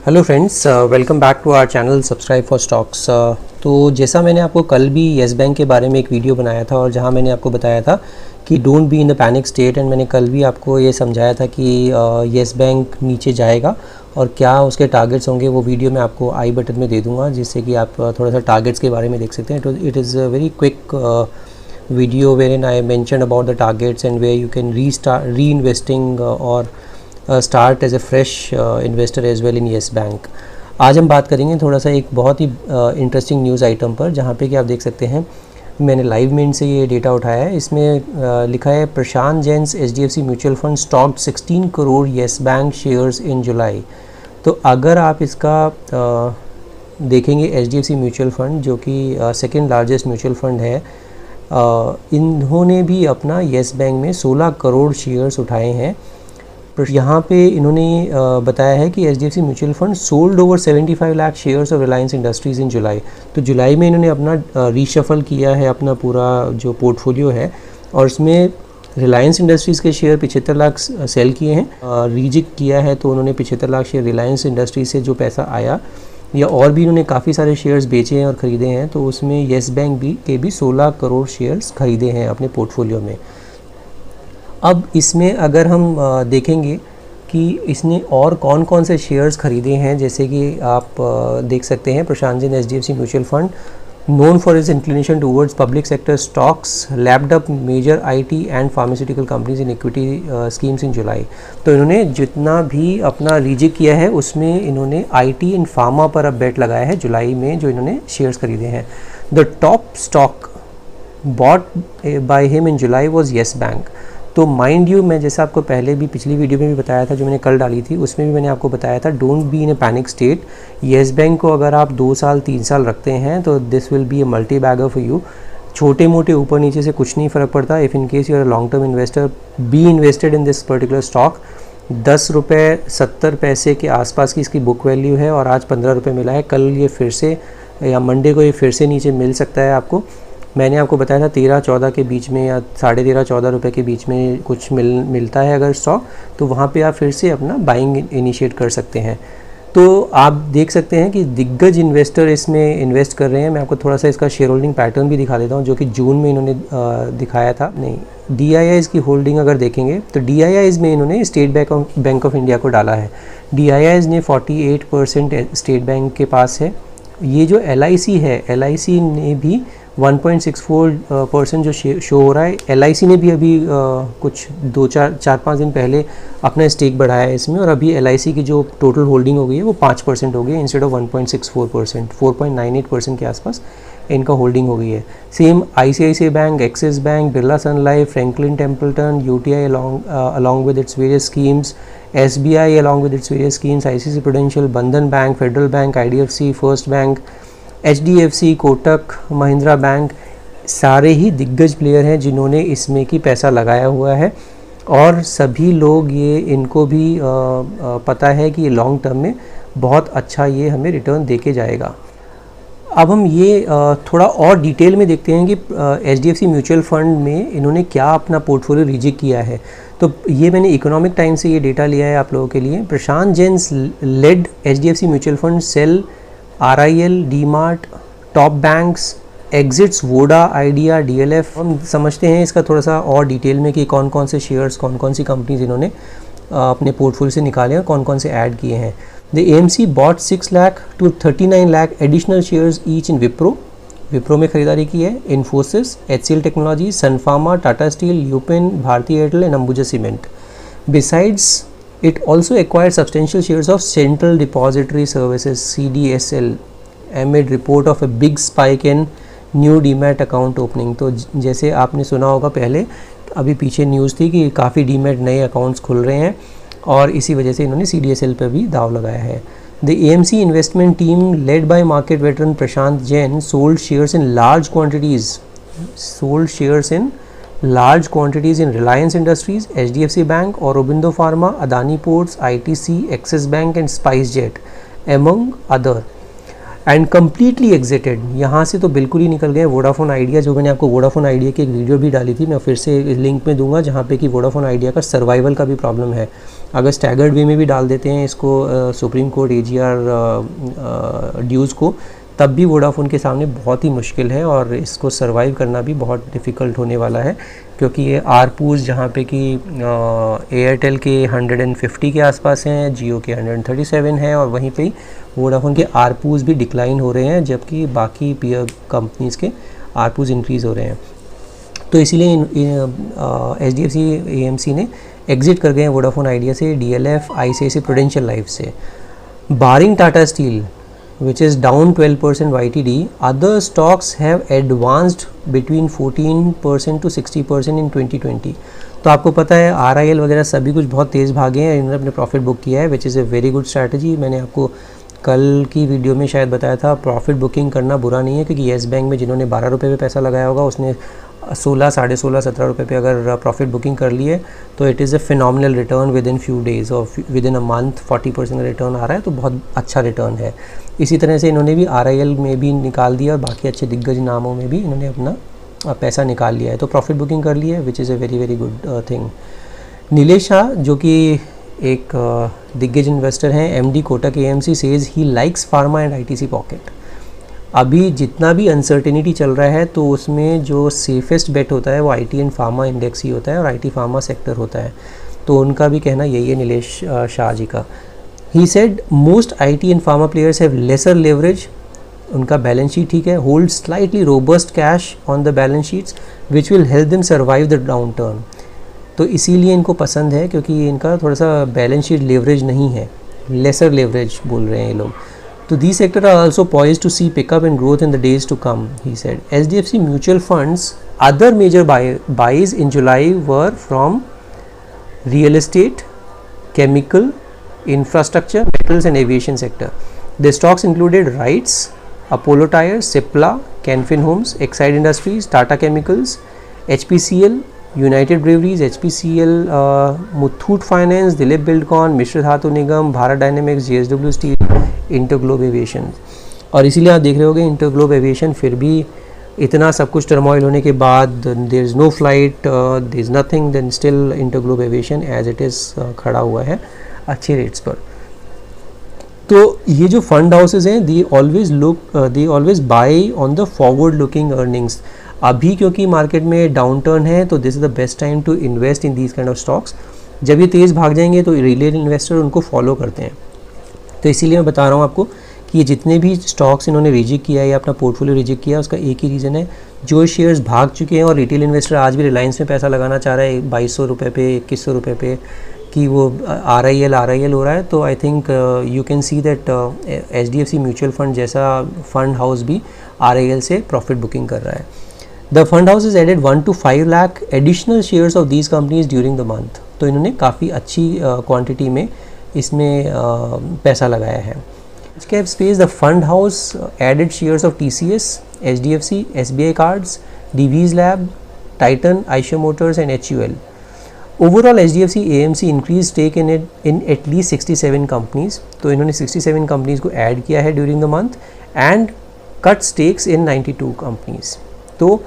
Hello friends, welcome back to our channel subscribe for stocks. तो जैसा मैंने आपको कल भी येस बैंक के बारे में एक वीडियो बनाया था और जहां मैंने आपको बताया था कि don't be in the panic state, and मैंने कल भी आपको ये समझाया था कि येस बैंक नीचे जाएगा और क्या उसके टारगेट्स होंगे। वो वीडियो मैं आपको आई बटन में दे दूँगा जिससे कि आप थोड़ा सा टारगेट्स के बारे में देख सकते हैं। It is a very quick video wherein I mentioned about the targets and where you can reinvesting or start as a fresh investor as well in yes bank। आज हम बात करेंगे थोड़ा सा एक बहुत ही इंटरेस्टिंग न्यूज़ आइटम पर, जहाँ पे कि आप देख सकते हैं मैंने लाइव मिंट से ये डेटा उठाया है। इसमें लिखा है Prashant Jain HDFC mutual fund stocked 16 crore yes bank shares in July. तो अगर आप इसका देखेंगे HDFC म्यूचुअल फंड जो कि सेकेंड लार्जेस्ट म्यूचुअल फंड है, इन्होंने भी अपना येस बैंक में 16 करोड़ शेयर्स उठाए हैं। यहाँ पे इन्होंने बताया है कि HDFC mutual fund sold over 75 lakh shares of Reliance Industries in July. तो जुलाई में इन्होंने अपना रीशफल किया है अपना पूरा जो पोर्टफोलियो है, और उसमें रिलायंस इंडस्ट्रीज़ के शेयर 75 लाख सेल किए हैं। रीजिक किया है तो उन्होंने 75 लाख शेयर रिलायंस इंडस्ट्रीज से जो पैसा आया, या और भी इन्होंने काफ़ी सारे शेयर्स बेचे हैं और ख़रीदे हैं, तो उसमें येस बैंक भी 16 करोड़ शेयर्स ख़रीदे हैं अपने पोर्टफोलियो में। अब इसमें अगर हम देखेंगे कि इसने और कौन कौन से शेयर्स ख़रीदे हैं, जैसे कि आप देख सकते हैं Prashant Jain HDFC mutual fund known for its inclination towards public sector stocks lapped up major IT and pharmaceutical companies in equity schemes in July। तो इन्होंने जितना भी अपना रीजिक किया है उसमें इन्होंने IT एंड फार्मा पर अब बेट लगाया है जुलाई में, जो इन्होंने शेयर्स खरीदे हैं। The top stock bought by him in July was yes bank. तो माइंड यू, मैं जैसा आपको पहले भी पिछली वीडियो में भी बताया था जो मैंने कल डाली थी, उसमें भी मैंने आपको बताया था don't be in A panic state. Yes bank को अगर आप 2 साल 3 साल रखते हैं तो this will be a multibagger for you. छोटे मोटे ऊपर नीचे से कुछ नहीं फ़र्क पड़ता। If in case you are a long term investor, be invested in this particular stock. 10 रुपये 70 पैसे के आसपास की इसकी बुक वैल्यू है और आज 15 रुपये मिला है। कल ये फिर से या मंडे को ये फिर से नीचे मिल सकता है आपको। मैंने आपको बताया था 13-14 के बीच में या 13.5-14 रुपये के बीच में कुछ मिलता है अगर स्टॉक, तो वहाँ पे आप फिर से अपना बाइंग इनिशिएट कर सकते हैं। तो आप देख सकते हैं कि दिग्गज इन्वेस्टर इसमें इन्वेस्ट कर रहे हैं। मैं आपको थोड़ा सा इसका शेयर होल्डिंग पैटर्न भी दिखा देता हूँ, जो कि जून में इन्होंने दिखाया था। नहीं, DIIs की होल्डिंग अगर देखेंगे तो DIIs में इन्होंने स्टेट बैंक ऑफ इंडिया को डाला है। DIIs ने 48% स्टेट बैंक के पास है। ये जो LIC है, LIC ने भी 1.64% जो शो हो रहा है। LIC ने भी अभी कुछ 4-5 दिन पहले अपना स्टेक बढ़ाया है इसमें, और अभी LIC की जो टोटल होल्डिंग हो गई है वो 5% हो गई है इंस्टेड ऑफ 1.64%। 4.98% के आसपास इनका होल्डिंग हो गई है। Same ICICI bank, Axis bank, Birla Sun Life, Franklin Templeton, UTI along with its various schemes, SBI along with its various schemes, ICICI Prudential, बंधन bank, federal bank, IDFC, first bank, HDFC, Kotak Mahindra bank, सारे ही दिग्गज player हैं जिन्होंने इसमें की पैसा लगाया हुआ है, और सभी लोग ये इनको भी पता है कि ये लॉन्ग टर्म में बहुत अच्छा ये हमें रिटर्न देके जाएगा। अब हम ये थोड़ा और डिटेल में देखते हैं कि HDFC म्यूचुअल फंड में इन्होंने क्या अपना पोर्टफोलियो रिजिक किया है। तो ये मैंने इकोनॉमिक टाइम्स से ये डेटा लिया है आप लोगों के लिए। Prashant Jain led HDFC mutual fund sell RIL, DMart, top banks, exits Voda, Idea, DLF। हम समझते हैं इसका थोड़ा सा और डिटेल में कि कौन कौन से शेयर्स, कौन कौन सी कंपनीज इन्होंने अपने पोर्टफोलियो से निकाले और कौन कौन से ऐड किए हैं। The AMC bought 6 lakh to 39 lakh additional shares each in Wipro में खरीदारी की है। Infosys, HCL technology, Sun Pharma, Tata Steel, Lupin, Bharti Airtel and Ambuja Cement. Besides it also acquired substantial shares of Central Depository Services CDSL amid report of a big spike in new demat account opening. तो जैसे आपने सुना होगा पहले, अभी पीछे न्यूज़ थी कि काफ़ी डीमैट नए अकाउंट्स खुल रहे हैं, और इसी वजह से इन्होंने CDSL पर भी दाव लगाया है। The AMC investment team led by market veteran Prashant Jain sold shares in large quantities in Reliance Industries, HDFC Bank, Aurobindo Pharma, Adani Ports, ITC, Axis Bank and SpiceJet among other। And completely exerted, यहाँ से तो बिल्कुल ही निकल गए। Vodafone idea, जो मैंने आपको Vodafone idea की एक वीडियो भी डाली थी, मैं फिर से लिंक में दूंगा, जहाँ पे कि वोडाफोन आइडिया का सर्वाइवल का भी प्रॉब्लम है। अगर स्टैगर्ड वे में भी डाल देते हैं इसको सुप्रीम कोर्ट AGR ड्यूज़ को, तब भी वोडाफोन के सामने बहुत ही मुश्किल है और इसको सर्वाइव करना भी बहुत डिफ़िकल्ट होने वाला है, क्योंकि ये आरपूज जहाँ पे कि एयरटेल के 150 के आसपास हैं, जियो के 137 हैं, और वहीं पे ही वोडाफोन के आरपूज भी डिक्लाइन हो रहे हैं, जबकि बाकी पीयर कंपनीज़ के आरपूज इंक्रीज़ हो रहे हैं। तो इसीलिए HDFC AMC ने एग्ज़िट कर गए हैं वोडाफोन आइडिया से, DLF, ICICI प्रूडेंशियल लाइफ से। Barring Tata steel which is down 12% YTD, other stocks have advanced between 14% to 60% in 2020। तो आपको पता है RIL वगैरह सभी कुछ बहुत तेज़ भागे हैं, इन्होंने अपने प्रॉफिट बुक किया है, which is a very good strategy. मैंने आपको कल की वीडियो में शायद बताया था, प्रॉफिट बुकिंग करना बुरा नहीं है, क्योंकि येस बैंक में जिन्होंने 12 रुपये पे पैसा लगाया होगा, उसने 16, 16.5, 17 रुपये पे अगर प्रॉफिट बुकिंग कर लिए, तो it is a phenomenal return with in few days और विद इन अ मंथ 40% का रिटर्न आ रहा है, तो बहुत अच्छा रिटर्न है। इसी तरह से इन्होंने भी RIL में भी निकाल दिया और बाकी अच्छे दिग्गज नामों में भी इन्होंने अपना पैसा निकाल लिया है, तो प्रॉफिट बुकिंग कर लिया है, which is a very very good thing. Nilesh Shah, जो कि एक दिग्गज इन्वेस्टर हैं, MD Kotak AMC, says he likes pharma and ITC pocket. अभी जितना भी अनसर्टेनिटी चल रहा है, तो उसमें जो सेफेस्ट बेट होता है वो IT एंड फार्मा इंडेक्स ही होता है और IT फार्मा सेक्टर होता है, तो उनका भी कहना यही है नीलेश शाह जी का। He said most IT and pharma players have laser leverage, उनका बैलेंस शीट ठीक है, hold slightly robust cash on the balance sheets which will help them survive the down turn. तो इसीलिए इनको पसंद है, क्योंकि इनका थोड़ा सा बैलेंस शीट लेवरेज नहीं है, लेसर लेवरेज बोल रहे हैं ये लोग। तो these sectors are also poised to see pickup and growth in the days to come, he said. HDFC Mutual Fund's other major buys in July were from real estate, chemical, infrastructure, metals and aviation sector. The stocks included RITES, Apollo Tyres, Cipla, Canfin Homes, Exide Industries, Tata Chemicals, HPCL, United Breweries, HPCL, Muthoot Finance, Dilip Buildcon, Mishra Dhatu Nigam, Bharat Dynamics, JSW Steel, InterGlobe aviation. और इसीलिए आप देख रहे होंगे InterGlobe aviation फिर भी इतना सब कुछ टर्मोइल होने के बाद, there is no flight, there is nothing, then still InterGlobe Aviation as it is खड़ा हुआ है अच्छे रेट्स पर। तो ये जो फंड हाउसेज हैं, they always buy on the forward looking earnings. अभी क्योंकि मार्केट में डाउन टर्न है, तो this is the best time to invest in these kind of stocks. जब ये तेज़ भाग जाएंगे तो रिटेल इन्वेस्टर उनको फॉलो करते हैं। तो इसीलिए मैं बता रहा हूँ आपको कि ये जितने भी स्टॉक्स इन्होंने रिजेक्ट किया है या अपना पोर्टफोलियो रिजेक्ट किया है, उसका एक ही रीज़न है, जो शेयर्स भाग चुके हैं और रिटेल इन्वेस्टर आज भी रिलायंस में पैसा लगाना चाह रहा है 2200 रुपये पे, 2100 रुपये पे, कि वो RIL हो रहा है। तो I think you can see that HDFC mutual fund जैसा फंड हाउस भी RIL से प्रॉफिट बुकिंग कर रहा है। The fund house is added 1 to 5 lakh additional shares of these companies during the month. तो इन्होंने काफ़ी अच्छी क्वान्टिटी में इसमें पैसा लगाया है। Cap space, the fund house added shares of TCS, HDFC, SBI cards, DV's lab, Titan, Eicher Motors and HUL। Overall HDFC AMC increase stake in at least 67 companies. तो इन्होंने 67 कंपनीज को ऐड किया है during the month and cut stakes in 92 companies. तो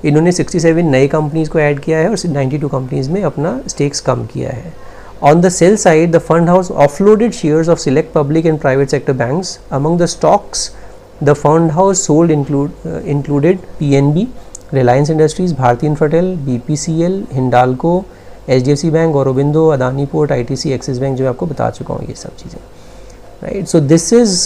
इन्होंने 67 नए companies को add किया है और 92 कंपनीज में अपना स्टेक्स कम किया है। On the sell side, the fund house offloaded shares of select public and private sector banks. Among the stocks the fund house sold included PNB, Reliance Industries, Bharti Infratel, BPCL, Hindalco, HDFC Bank, Aurobindo, Adani Port, ITC, Axis Bank, जो आपको बता चुका हूँ ये सब चीज़ें, right? So this is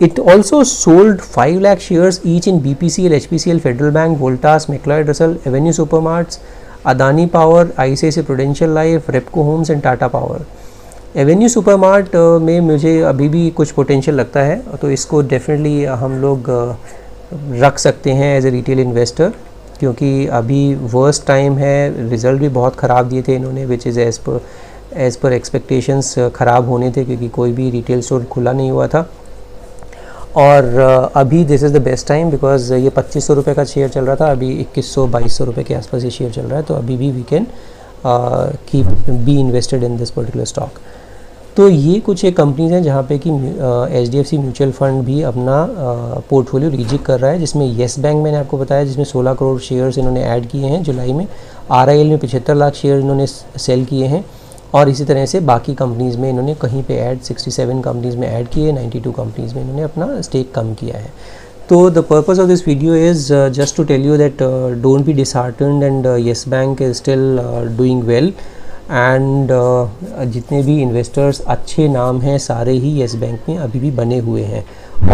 it also sold 5 lakh shares each in BPCL, HPCL, Federal Bank, Voltas, McLeod Russell, Avenue Supermarts, Adani power, ICICI Prudential life, Repco homes and Tata power. Avenue supermart में मुझे अभी भी कुछ पोटेंशियल लगता है, तो इसको डेफिनेटली हम लोग रख सकते हैं एज ए रिटेल इन्वेस्टर, क्योंकि अभी वर्स्ट टाइम है, रिज़ल्ट भी बहुत ख़राब दिए थे इन्होंने, which is as per expectations ख़राब होने थे, क्योंकि कोई भी रिटेल स्टोर खुला नहीं हुआ था। और अभी this is the best time, because ये 2500 रुपये का शेयर चल रहा था, अभी 2100-2200 रुपये के आसपास ये शेयर चल रहा है, तो अभी भी we can keep be invested in this particular stock. तो ये कुछ एक कंपनीज हैं जहाँ पे कि HDFC म्यूचुअल फंड भी अपना पोर्टफोलियो रीजिक कर रहा है, जिसमें येस बैंक मैंने आपको बताया जिसमें 16 करोड़ शेयर्स इन्होंने ऐड किए हैं जुलाई में, RIL में 75 लाख शेयर इन्होंने सेल किए हैं, और इसी तरह से बाकी कंपनीज़ में इन्होंने कहीं पे ऐड 67 कंपनीज़ में ऐड किए, 92 कंपनीज़ में इन्होंने अपना स्टेक कम किया है। तो the purpose of this video is just to tell you that don't be disheartened and Yes Bank is still doing well, and जितने भी इन्वेस्टर्स अच्छे नाम हैं सारे ही येस बैंक में अभी भी बने हुए हैं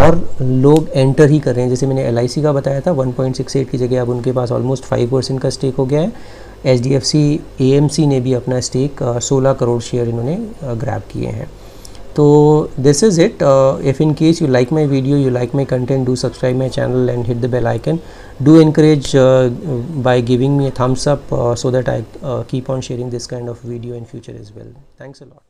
और लोग एंटर ही कर रहे हैं। जैसे मैंने LIC का बताया था 1.68 की जगह अब उनके पास ऑलमोस्ट 5% का स्टेक हो गया है। HDFC AMC ने भी अपना स्टेक 16 करोड़ शेयर इन्होंने ग्रैब किए हैं। तो this is it. If in case you like my video, you like my content, do subscribe my channel and hit the bell icon. Do encourage by giving me a thumbs up so that I keep on sharing this kind of video in future as well. Thanks a lot.